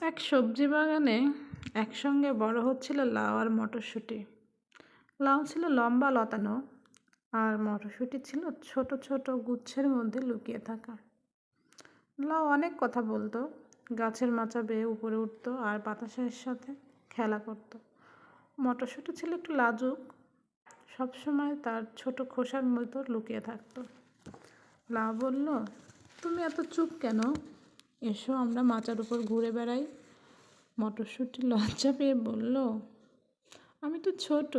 এক সবজি বাগানে একসঙ্গে বড় হচ্ছিল লাউ আর মটরশুঁটি। লাউ ছিল লম্বা লতানো, আর মটরশুঁটি ছিল ছোট ছোট গুচ্ছের মধ্যে লুকিয়ে থাকা। লাউ অনেক কথা বলতো, গাছের মাচা বেয়ে উপরে উঠতো আর বাতাসের সাথে খেলা করত। মটরশুঁটি ছিল একটু লাজুক, সবসময় তার ছোট খোসার মতো লুকিয়ে থাকতো। লাউ বলল, তুমি এত চুপ কেন? এসো আমরা মাচার উপর ঘুরে বেড়াই। মটরশুঁটি লজ্জা পেয়ে বলল, আমি তো ছোট,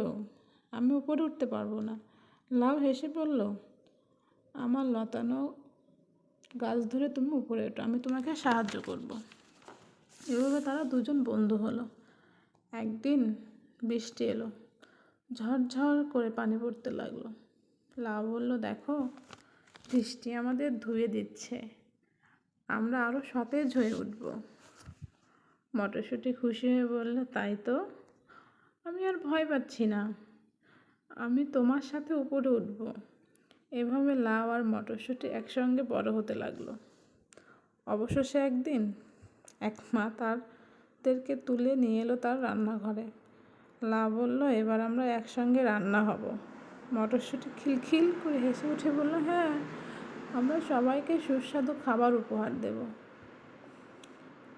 আমি উপরে উঠতে পারবো না। লাউ হেসে বলল, আমার লতানো গাছ ধরে তুমি উপরে ওঠো, আমি তোমাকে সাহায্য করব। এভাবে তারা দুজন বন্ধু হলো। একদিন বৃষ্টি এলো, ঝরঝর করে পানি পড়তে লাগলো। লাউ বলল, দেখো, বৃষ্টি আমাদের ধুয়ে দিচ্ছে, আমরা আরও সতেজ হয়ে উঠব। মটরশুঁটি খুশি হয়ে বলল, তাই তো, আমি আর ভয় পাচ্ছি না, আমি তোমার সাথে উপরে উঠব। এভাবে লাউ আর মটরশুঁটি একসঙ্গে বড় হতে লাগলো। অবশেষে একদিন এক মা তাদেরকে তুলে নিয়ে এলো তার রান্নাঘরে। লাউ বলল, এবার আমরা একসঙ্গে রান্না হব। মটরশুঁটি খিলখিল করে হেসে উঠে বলল, হ্যাঁ, আমরা সবাইকে সুস্বাদু খাবার উপহার দেব।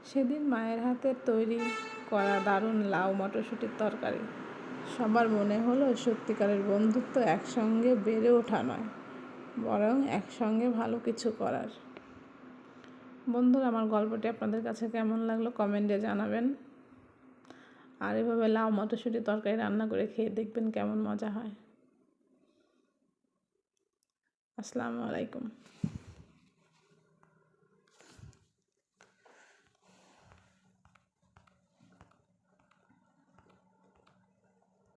সেদিন মায়ের হাতের তৈরি করা দারুণ লাউ মটরশুঁটির তরকারি সবার মনে হলো সত্যিকারের বন্ধুত্ব একসঙ্গে বেড়ে ওঠা নয়, বরং একসঙ্গে ভালো কিছু করার। বন্ধুরা, আমার গল্পটি আপনাদের কাছে কেমন লাগলো কমেন্টে জানাবেন। আর এভাবে লাউ মটরশুঁটি তরকারি রান্না করে খেয়ে দেখবেন কেমন মজা হয়। আসসালামু আলাইকুম।